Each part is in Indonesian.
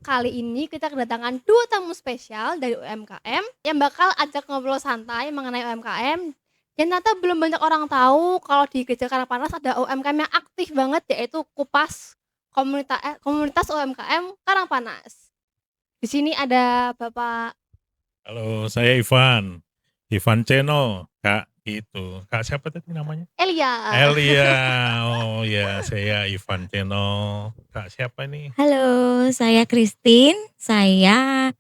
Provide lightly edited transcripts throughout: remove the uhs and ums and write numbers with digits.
kali ini kita kedatangan 2 tamu spesial dari UMKM yang bakal ajak ngobrol santai mengenai UMKM. Dan ternyata belum banyak orang tahu kalau di Gereja Karangpanas ada UMKM yang aktif banget yaitu Kupas Komunitas UMKM Karangpanas. Di sini ada Bapak Halo, saya Ivan Ceno, Kak, gitu. Kak siapa tadi namanya? Elia. Elia, oh ya, saya Ivan Ceno. Kak siapa nih? Halo, saya Christine. Saya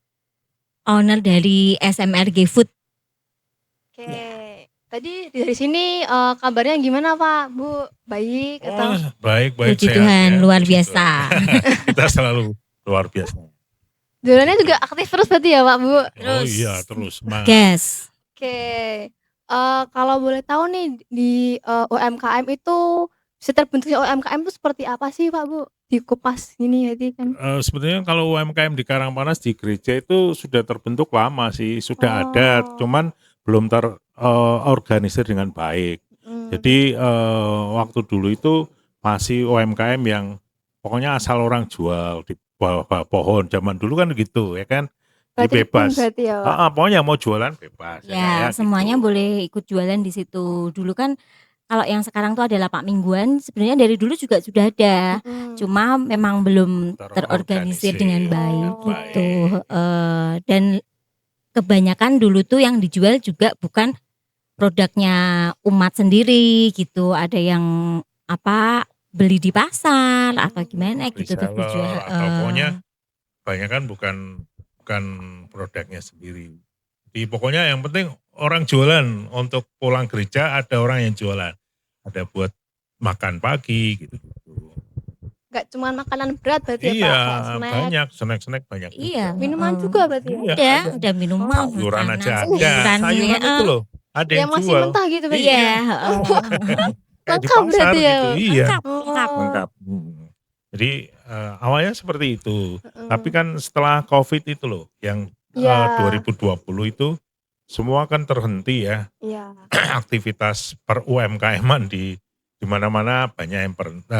owner dari SMRG Food. Oke. Ya. Tadi dari sini kabarnya gimana Pak, Bu? Baik atau? Baik-baik Puji sehat Tuhan, ya. luar Puji biasa. Tuhan. Kita selalu luar biasa. Jualannya juga aktif terus berarti ya Pak, Bu? Oh iya, terus semangat. Gas. Oke, kalau boleh tahu nih di, UMKM itu bisa terbentuknya UMKM itu seperti apa sih Pak, Bu? Di Kupas ini jadi kan. Sebenarnya kalau UMKM di Karangpanas di gereja itu sudah terbentuk lama sih, sudah ada, Oh, cuman belum terorganisir dengan baik. mhm. Jadi waktu dulu itu masih UMKM yang pokoknya asal orang jual di bawah pohon. Zaman dulu kan gitu ya kan, jadi Berarti kebun bebas. berarti ya, Pak? Pokoknya mau jualan bebas ya Ya, kayak semuanya gitu. boleh ikut jualan di situ. Dulu kan kalau yang sekarang tuh ada lapak mingguan, sebenarnya dari dulu juga sudah ada. Mhm. Cuma memang belum terorganisir dengan Terorganisir dengan baik Oh, gitu. baik. Dan kebanyakan dulu tuh yang dijual juga bukan produknya umat sendiri gitu. Ada yang apa beli di pasar atau gimana gitu tuh Reseller atau pokoknya heeh. banyak kan bukan bukan produknya sendiri. Jadi pokoknya yang penting orang jualan untuk pulang gereja ada orang yang jualan. Ada buat makan pagi gitu. nggak cuman makanan berat berarti ya, Iya Pak? Kayak snack, banyak snack banyak Iya, juga. minuman juga berarti ya? Iya ada minuman, Oh, sayuran makanan, aja ada. sayuran Sayuran itu loh ada yang yang masih jual. mentah gitu berarti? iya, Iya kayak di Lengkap pasar berarti ya, gitu. Pak? Iya lengkap. Oh, lengkap. Jadi awalnya seperti itu. Tapi heeh. kan setelah COVID itu loh yang Iya, 2020 itu semua kan terhenti ya. iya. Aktivitas per UMKM-an di mana-mana banyak yang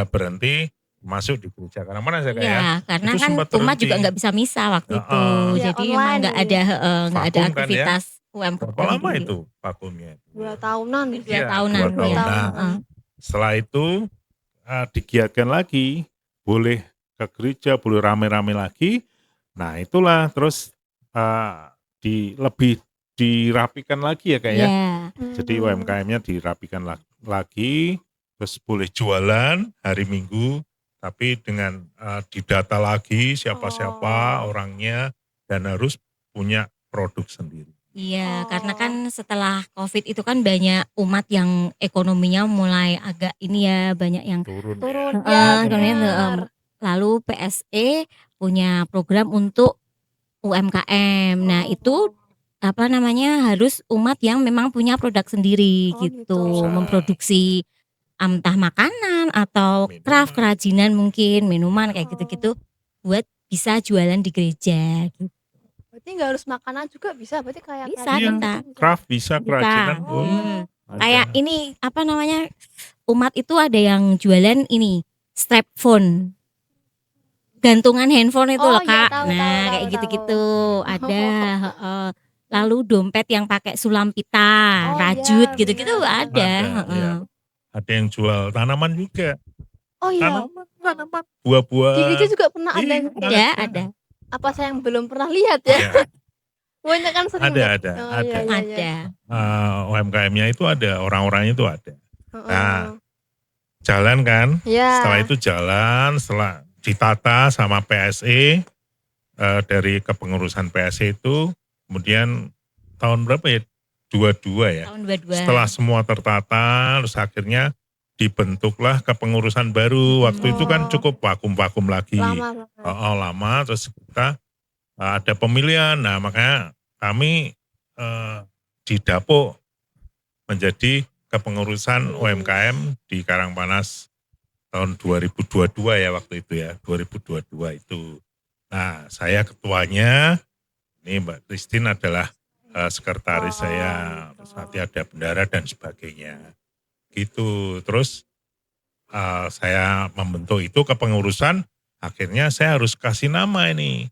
berhenti masuk di gereja Karangpanas ya Kak ya. Iya, karena Itu kan sempat umat juga terhenti. nggak bisa misa waktu itu. Iya, Jadi emang online nggak ini. ada nggak ada Vakum kan ya. aktivitas Berapa UMKM lama di itu vakumnya? 2 tahunan hampir itu. 2 Iya, tahunan 2 2 ya. tahunan. tahunan. Heeh. Setelah itu digiatkan lagi, boleh ke gereja, boleh rame-rame lagi. Nah itulah terus lebih dirapikan lagi ya Kak ya. Iya. Jadi Mmm. UMKM-nya dirapikan lagi, terus boleh jualan hari Minggu, tapi dengan didata lagi siapa-siapa Oh, orangnya dan harus punya produk sendiri. Iya, karena oh. kan setelah Covid itu kan banyak umat yang ekonominya mulai agak ini ya, banyak yang Turun ya. Turun, heeh, ya ekonominya bener. lalu PSE punya program untuk UMKM. Nah, itu Oh, apa namanya, harus umat yang memang punya produk sendiri oh gitu. gitu, Bisa memproduksi entah makanan atau craft, minuman. kerajinan mungkin, minuman kayak Oh, gitu-gitu buat bisa jualan di gereja gitu. berarti nggak harus makanan juga bisa, berarti kayak Bisa Iya, kerajinan gitu bisa bisa? craft bisa, kerajinan bisa, Oh, kayak ada. ini, apa namanya, umat itu ada yang jualan ini, strap phone, gantungan handphone itu oh loh, iya Kak. tahu tahu Nah, tahu kayak tahu. gitu-gitu, ada, heeh. Oh, Lalu dompet yang pakai sulam pita, oh rajut iya gitu-gitu bener bener. ada, Ada, ya. heeh. Ada yang jual tanaman juga. Oh iya, Tanaman, di gereja buah-buahan. juga pernah ada Iya, yang gitu ya? Ada, Apa saya yang belum pernah lihat ya? ada. Kebanyakan sering lihat. Oh iya Ada. iya iya. ada. UMKM-nya itu ada, orang-orangnya itu ada. Nah, Heeh. jalan kan, setelah Iya. itu jalan, setelah ditata sama PSE, dari kepengurusan PSE itu, kemudian tahun berapa ya? 22 ya. Tahun 22. Setelah semua tertata, terus akhirnya dibentuklah kepengurusan baru. Waktu itu kan Oh, cukup vakum-vakum lagi. lama banget. Lama, terus kita ada pemilihan. Nah makanya kami didapuk menjadi kepengurusan UMKM di Karangpanas tahun 2022 ya waktu itu ya, 2022 itu. Nah saya ketuanya, ini Mbak Christine adalah sekretaris saya, Oh terus gitu. nanti ada bendara dan sebagainya. Gitu, terus saya membentuk itu kepengurusan, Akhirnya saya harus kasih nama ini.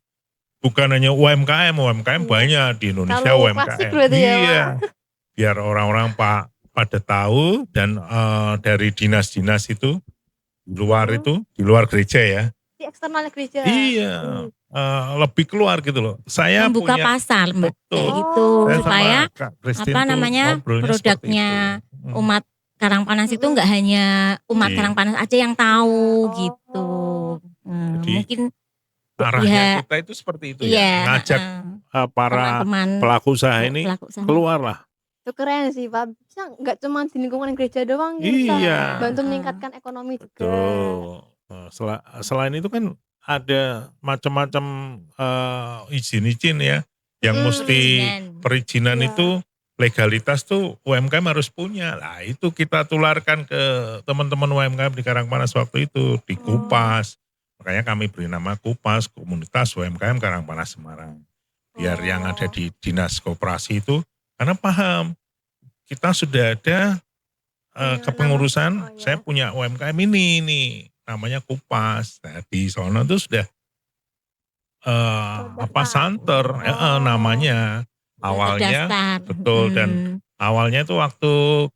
Bukan hanya UMKM Iya. banyak di Indonesia Terlalu klasik UMKM. berarti ya, Pak? Iya, biar orang-orang pada tahu dan dari dinas-dinas itu di luar gereja ya. Di eksternal gereja. Iya, lebih keluar gitu loh. Saya Membuka punya pasar, Mbak, kayak betul. gitu Saya sama supaya Kak Christine apa tuh namanya ngobrolnya seperti produknya itu. umat Karangpanas itu nggak hanya umat Iya. Karangpanas aja yang tahu Iya, gitu. Jadi Mungkin arahnya ya kita itu seperti itu ya, iya, ngajak para teman-teman pelaku usaha ini pelaku usaha. keluarlah. Itu keren sih, Pak. Bisa nggak cuma di lingkungan gereja doang, kita bisa Iya. bantu meningkatkan ekonomi juga. Betul. Selain itu kan ada macam-macam izin-izin ya, yang mesti perizinan Iya. itu legalitas tuh UMKM harus punya. Nah itu kita tularkan ke teman-teman UMKM di Karangpanas waktu itu, di Kupas. Makanya kami beri nama Kupas, Komunitas UMKM Karangpanas Semarang. Biar yang ada di Dinas Koperasi itu, karena paham, kita sudah ada kepengurusan, saya punya UMKM ini nih, namanya Kupas. Nah, di sono itu sudah santer namanya awalnya terdaftar. betul dan awalnya itu waktu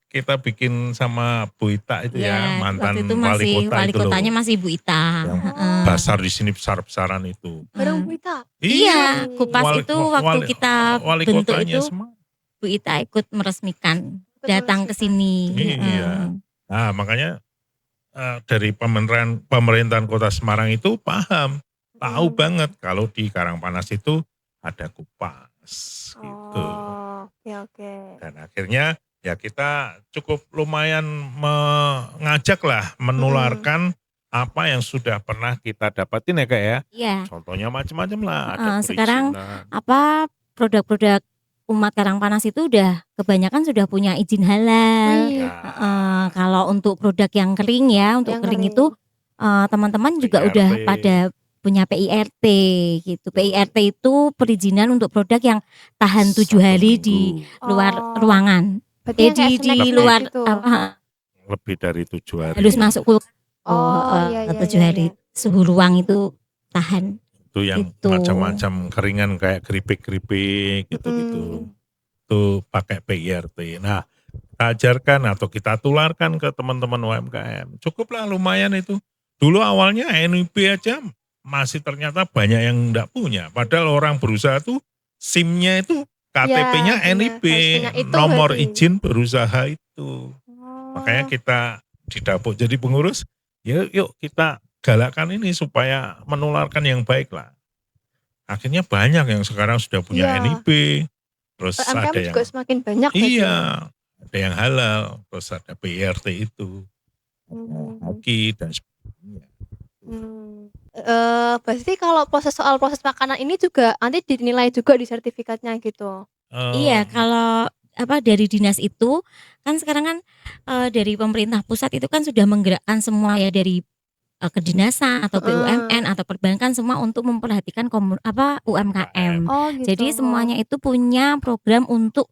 kita bikin sama Bu Ita itu ya, mantan waktu itu wali kota wali itu loh. kotanya masih Bu Ita. Yang pasar di sini besar-besaran itu. Bareng Bu Ita. Iya, Kupas itu waktu kita wali bentuk kotanya itu semua. Bu Ita ikut meresmikan datang ke sini. Iya. Nah, makanya dari pemerintahan Kota Semarang itu tahu banget kalau di Karangpanas itu ada Kupas gitu. Oke. Dan akhirnya ya kita cukup lumayan mengajak lah, menularkan apa yang sudah pernah kita dapatin ya Kak ya. Iya. Contohnya macam-macam lah. Ada Sekarang perizinan. produk-produk umat Karangpanas itu kebanyakan sudah punya izin halal. Kalau untuk produk yang kering ya, untuk kering itu teman-teman juga udah pada punya PIRT gitu. PIRT itu perizinan untuk produk yang tahan 7 hari di luar ruangan. Jadi di luar gitu. Lebih dari 7 hari. Harus masuk kulkas. Iya. 7 hari suhu ruang itu tahan. Itu yang Gitu. macam-macam keringan kayak keripik-keripik gitu-gitu. Itu pakai PIRT. Nah, kita ajarkan atau kita tularkan ke teman-teman UMKM. Cukuplah lumayan itu. Dulu awalnya NIP aja masih ternyata banyak yang enggak punya. Padahal orang berusaha tuh SIM-nya itu KTP-nya NIP, nomor izin berusaha itu. Makanya kita di Dapur jadi pengurus, yuk kita galakkan ini supaya menularkan yang baik lah. Akhirnya banyak yang sekarang sudah punya NIP, terus ada yang juga semakin banyak. Iya, ada yang halal, terus ada PIRT itu, hoki dan sebagainya. Berarti kalau proses makanan ini juga nanti dinilai juga di sertifikatnya gitu. Iya, kalau dari dinas itu kan sekarang kan dari pemerintah pusat itu kan sudah menggerakkan semua ya dari kedinasan atau BUMN atau perbankan semua untuk memperhatikan UMKM. Gitu. Jadi semuanya itu punya program untuk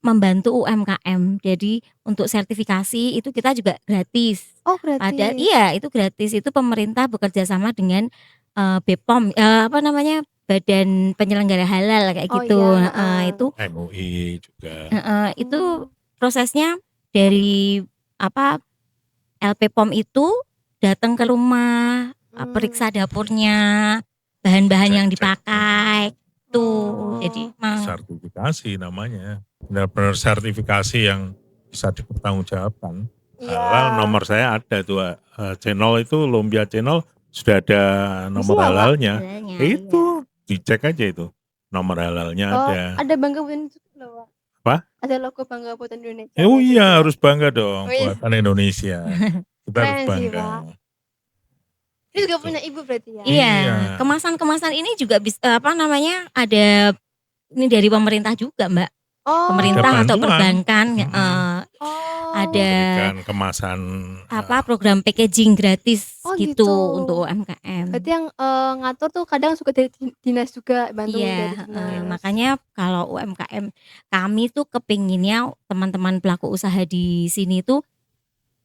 membantu UMKM. Jadi untuk sertifikasi itu kita juga gratis. Gratis. Padahal iya itu gratis, itu pemerintah bekerja sama dengan BPOM Badan Penyelenggara Halal kayak gitu. Itu MUI juga. Itu prosesnya dari LPPOM itu datang ke rumah, periksa dapurnya, bahan-bahan yang dipakai tuh. Jadi sertifikasi namanya. Benar-benar sertifikasi yang bisa dipertanggungjawabkan. Halal nomor saya ada tuh channel itu Lumbia Channel sudah ada nomor halalnya. Itu dicek aja itu. Nomor halalnya ada. Ada Bangga Buatan loh. Apa? Ada logo Bangga Buatan Indonesia. Iya, harus bangga dong buatan Indonesia. Kita harus bangga. Ini juga punya ibu berarti ya? Iya, kemasan-kemasan ini juga bisa ada ini dari pemerintah juga, Mbak. Pemerintah atau perbankan ada kemasan program packaging gratis gitu untuk UMKM. Berarti yang ngatur tuh kadang suka dari dinas juga bantu dari dinas. Makanya kalau UMKM kami tuh kepinginnya teman-teman pelaku usaha di sini tuh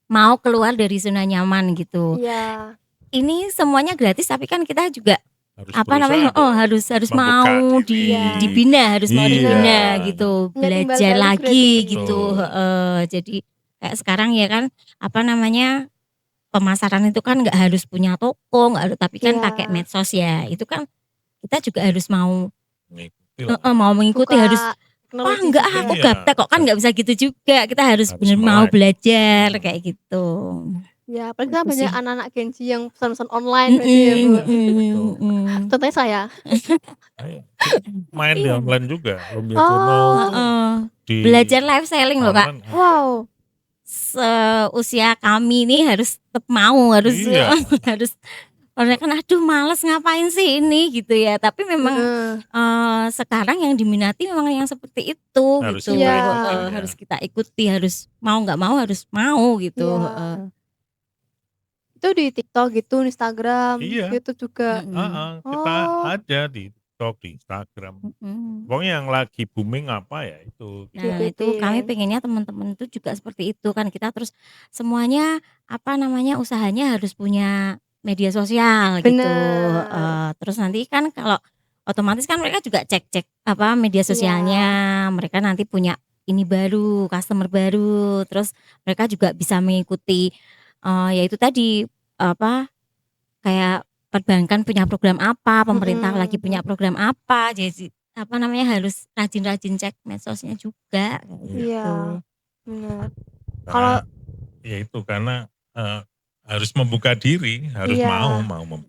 mau keluar dari zona nyaman gitu. Iya. ini semuanya gratis tapi kan kita juga Harus apa namanya berusaha harus membuka mau diri. dibina, harus mau Iya. dibina gitu, Punya timbal belajar balik lagi berarti. gitu. Betul. Jadi kayak sekarang ya kan apa namanya pemasaran itu kan nggak harus punya toko, nggak harus, tapi kan Iya. pakai medsos ya. Itu kan kita juga harus mau Mengikuti lah. mau mengikuti, Buka harus wah teknologi enggak juga. aku Iya. gaptek kok, kan nggak bisa gitu juga. Kita harus Harus bener mau melek. belajar Hmm. kayak gitu. Ya, apalagi kan Itu banyak sih. anak-anak Gen Z yang pesan-pesan online berarti ya, Bu. Contohnya saya. Ayo, main di Iya. online juga. Lumbia Oh. Channel tuh Heeh. di Belajar live selling loh Kak. online. Wow. Seusia kami ini harus tetap mau, harus Iya. harus orang kan aduh males ngapain sih ini gitu ya. Tapi memang Heeh. sekarang yang diminati memang yang seperti itu Harus gitu. kita ikuti ya. Harus kita ikuti, harus mau nggak mau harus mau gitu. Iya. Itu di TikTok gitu, Instagram, Iya. YouTube juga. Kita Oh. ada di TikTok, di Instagram. Mm-mm. Pokoknya yang lagi booming apa ya itu. Nah GPT itu kami ya. pengennya teman-teman itu juga seperti itu kan, kita terus semuanya apa namanya usahanya harus punya media sosial gitu. Bener. Terus nanti kan kalau otomatis kan mereka juga cek apa media sosialnya, mereka nanti punya ini baru, customer baru, terus mereka juga bisa mengikuti yaitu tadi apa kayak perbankan punya program apa, pemerintah lagi punya program apa, jadi apa namanya harus rajin-rajin cek medsosnya juga kayak gitu. Iya. Benar. Kalau ya itu karena harus membuka diri, harus Iya. mau Harus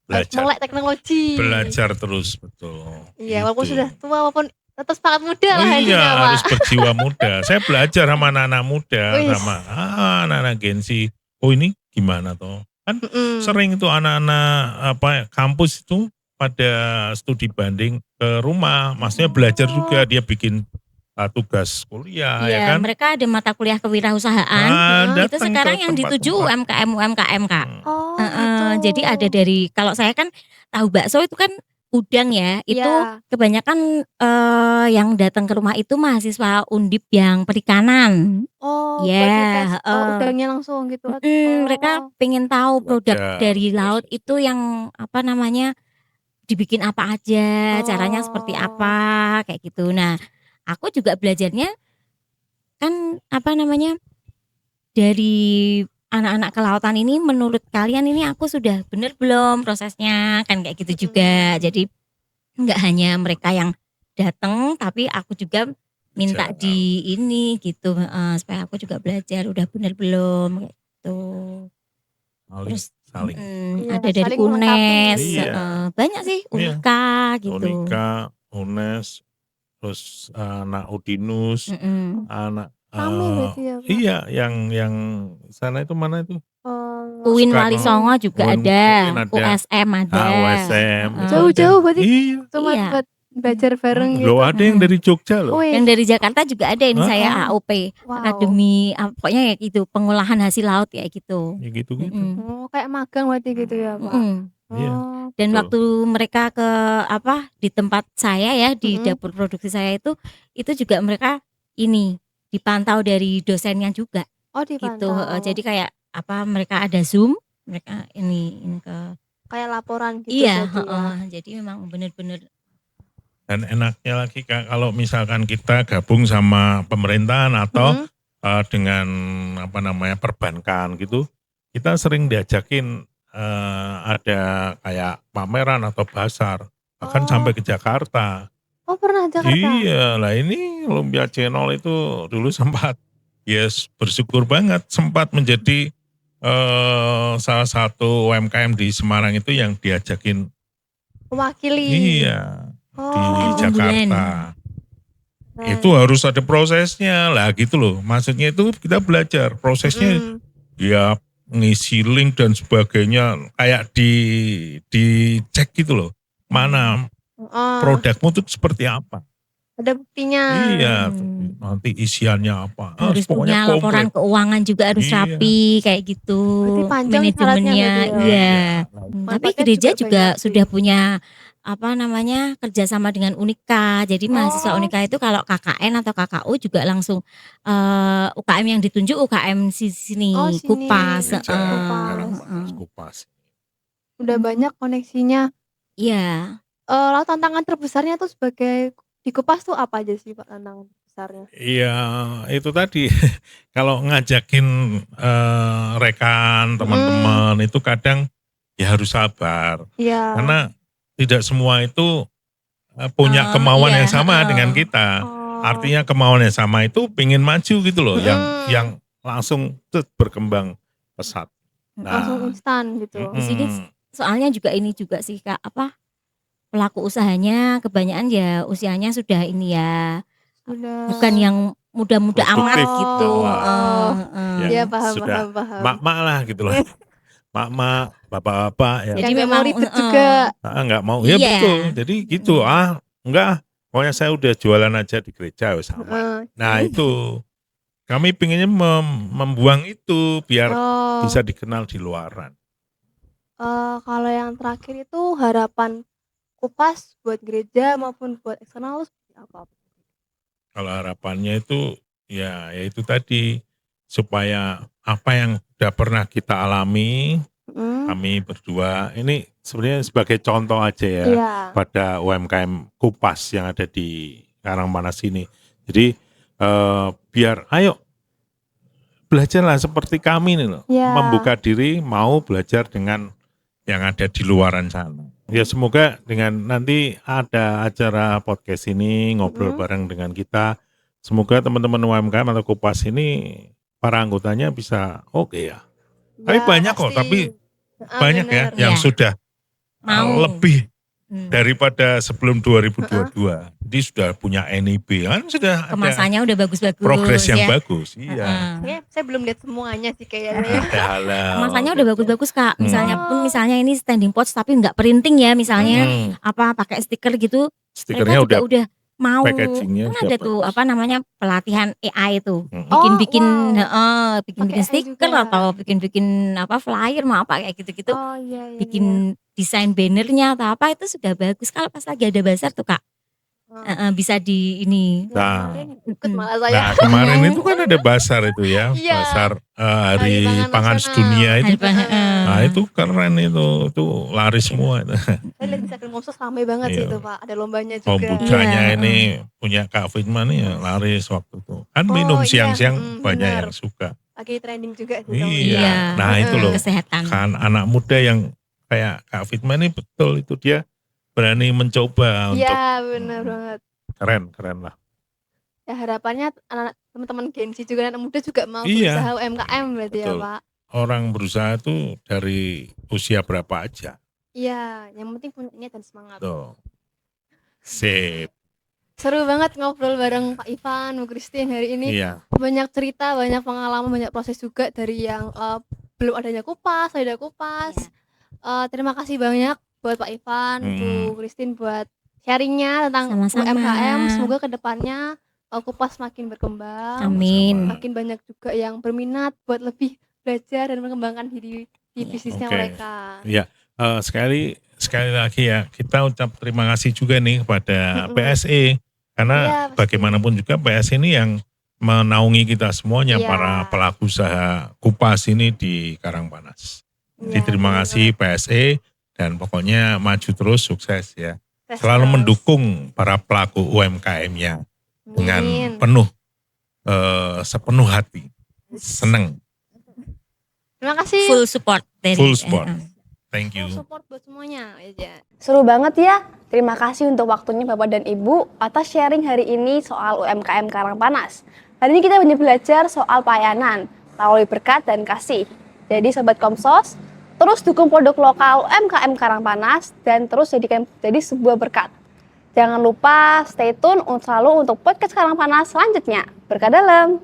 belajar. melek teknologi. Belajar terus, betul. Iya, walaupun Gitu. sudah tua, walaupun tetap semangat muda lah Iya, intinya, Pak. harus berjiwa muda. Saya belajar sama anak-anak muda, Wis. sama anak-anak Gen Z. Oh ini gimana toh? Kan sering tuh anak-anak kampus itu pada studi banding ke rumah, maksudnya belajar juga, dia bikin tugas kuliah ya Iya, kan. mereka ada mata kuliah kewirausahaan. Itu Datang sekarang ke yang dituju tempat-tempat. UMKM Kak. Oh, Jadi ada dari kalau saya kan tahu bakso itu kan udang ya, itu Iya. kebanyakan yang datang ke rumah itu mahasiswa Undip yang perikanan. Oh, Ya, buat ngetes udangnya langsung gitu. mereka pengen tahu produk Wajar, dari terus. laut itu yang apa namanya dibikin apa aja, caranya seperti Oh. apa kayak gitu. Nah, aku juga belajarnya kan apa namanya dari anak-anak kelautan ini, menurut kalian ini aku sudah bener belum prosesnya kan kayak gitu juga. Jadi nggak hanya mereka yang datang, tapi aku juga minta Belajar. di ini gitu supaya aku juga belajar udah bener belum kayak gitu. Terus Saling. Iya, ada dari saling melengkapi. UNES, Iya. banyak sih Iya. Unika gitu. Unika, UNES, terus anak Udinus, anak Rame berarti ya, Pak? iya, yang sana itu mana itu? UIN Soekarno. Wali Songo juga UIN ada, ada. USM ada. USM. itu Jauh-jauh ada. berarti Iya. cuma Iya. buat belajar bareng gitu. Loh, ada yang dari Jogja loh. Wih. Yang dari Jakarta juga ada ini saya AOP, Wow. Akademi pokoknya ya gitu, pengolahan hasil laut kayak gitu. Ya gitu-gitu. Oh, kayak magang berarti gitu ya, Pak. Iya. Oh. Dan Betul. waktu mereka ke di tempat saya ya di Mm-mm. dapur produksi saya itu juga mereka ini dipantau dari dosennya juga Oh, gitu. dipantau. Jadi kayak mereka ada Zoom, mereka ini ke Kayak laporan gitu iya, berarti ya. jadi memang bener-bener Dan enaknya lagi Kak, kalau misalkan kita gabung sama pemerintahan atau dengan perbankan gitu, kita sering diajakin ada kayak pameran atau pasar, bahkan sampai ke Jakarta. Oh, pernah Jakarta? Iya, lah ini Lumbia Channel itu dulu sempat, bersyukur banget sempat menjadi salah satu UMKM di Semarang itu yang diajakin. Mewakili. Iya, Oh. di Jakarta. Nah. Itu harus ada prosesnya lah gitu loh. Maksudnya itu kita belajar prosesnya, ya ngisi link dan sebagainya, kayak dicek gitu loh. Mana produkmu itu seperti apa. Ada buktinya. Iya, nanti isiannya apa. harus punya pokoknya laporan komplit. keuangan juga harus Iya. rapi kayak gitu. Berarti panjang syaratnya Manajemennya berarti ya? iya. Nah, Tapi Manfaatnya gereja juga juga banyak sih. sudah punya kerjasama dengan Unika. Jadi mahasiswa Unika itu kalau KKN atau KKU juga langsung UKM yang ditunjuk UKM sini, Oh, sini. Kupas. Gereja, Kupas. Kupas. udah banyak koneksinya. Iya. Lalu tantangan terbesarnya tuh sebagai di Kupas tuh apa aja sih Pak tantangan besarnya? Iya, itu tadi kalau ngajakin rekan, teman-teman itu kadang ya harus sabar. Iya. Karena tidak semua itu punya kemauan iya, yang sama dengan kita. Oh. Artinya kemauan yang sama itu pingin maju gitu loh, yang langsung berkembang pesat. langsung instan gitu. Di sini soalnya juga ini juga sih Kak, pelaku usahanya kebanyakan ya usianya sudah ini ya, Udah. bukan yang muda-muda amat Produktif. gitu. Oh. Ya, Iya paham, sudah paham. mak-mak lah gitu loh. Mak-mak, bapak-bapak ya. Jadi Yang nggak memang mau ribet juga. Nggak mau, ya Iya. betul. Jadi gitu, enggak, pokoknya saya udah jualan aja di gereja wes sama. Nah itu kami pinginnya membuang itu biar Oh. bisa dikenal di luaran. Kalau yang terakhir itu harapan Kupas buat gereja maupun buat eksternal seperti apa? Kalau harapannya itu ya itu tadi supaya apa yang udah pernah kita alami kami berdua ini sebenarnya sebagai contoh aja ya Iya. pada UMKM Kupas yang ada di Karangpanas ini. Jadi biar ayo belajarlah seperti kami nih loh, Iya. membuka diri mau belajar dengan yang ada di luaran sana. Ya semoga dengan nanti ada acara podcast ini ngobrol bareng dengan kita, semoga teman-teman UMKM atau Kupas ini para anggotanya bisa oke ya. Tapi Ya, banyak kok, pasti. tapi banyak ya Bener. yang Iya. sudah Mau. lebih daripada sebelum 2022. Jadi sudah punya NIB kan sudah ada Kemasannya udah bagus-bagus progres yang ya. bagus. Iya. Saya belum lihat semuanya sih kayaknya. Ada halal. Kemasannya udah bagus-bagus Kak. Misalnya ini standing pots tapi nggak printing ya, misalnya pakai stiker gitu. Stikernya Mereka juga udah mau. packagingnya Kan udah ada tuh bagus. pelatihan AI itu. Oh, Bikin-bikin wow. bikin-bikin Pakai AI stiker juga. atau bikin-bikin flyer mau apa kayak gitu-gitu. Oh iya. Bikin desain bannernya atau apa itu sudah bagus. Kalau pas lagi ada bazar tuh Kak, bisa di ini. Nah. Ikut malah saya. Nah kemarin itu kan ada basar itu ya, Iya. basar Hari Hari Pangan Pangan Sedunia itu. Nah Hari itu keren itu laris semua itu. Saya lihat di Instagram Komsos ramai banget sih Iya. itu Pak. Ada lombanya juga. Kombujanya Iya. ini punya Kak Firman ya laris waktu itu. Kan minum iya. siang-siang banyak Benar. yang suka. Lagi trending juga sih. Iya. Nah itu loh. Kesehatan. Kan anak muda yang kayak Kak Firman ini betul itu dia berani mencoba untuk Iya benar banget. keren lah. Ya harapannya anak teman-teman Gen Z juga anak muda juga mau Iya. berusaha UMKM berarti ya Betul. Pak. Orang berusaha tuh dari usia berapa aja. Iya, yang penting punya niat dan semangat. Tuh. Sip. Seru banget ngobrol bareng Pak Ivan, Bu Christine hari ini. Iya. Banyak cerita, banyak pengalaman, banyak proses juga dari yang belum adanya Kupas, ada Kupas. Terima kasih banyak buat Pak Ivan, Bu Christine buat sharingnya tentang Sama-sama. UMKM. Semoga kedepannya Kupas makin berkembang. Amin. Makin banyak juga yang berminat buat lebih belajar dan mengembangkan diri di bisnisnya Oke. mereka. Iya. Sekali lagi ya kita ucap terima kasih juga nih kepada PSE karena Iya, pasti. bagaimanapun juga PSE ini yang menaungi kita semuanya Iya. para pelaku usaha Kupas ini di Karangpanas. Jadi Iya, terima benar kasih PSE dan pokoknya maju terus sukses ya. banget. Selalu Terus. mendukung para pelaku UMKM-nya dengan Amin. penuh sepenuh hati. Seneng. Terima kasih. Full support dari Full support. Thank Full you. support buat semuanya aja. Seru banget ya. Terima kasih untuk waktunya Bapak dan Ibu atas sharing hari ini soal UMKM Karangpanas. Hari ini kita banyak belajar soal pelayanan, melalui berkat dan kasih. Jadi Sobat Komsos, terus dukung produk lokal UMKM Karangpanas dan terus jadikan jadi sebuah berkat. Jangan lupa stay tune selalu untuk podcast Karangpanas selanjutnya. Berkah dalam.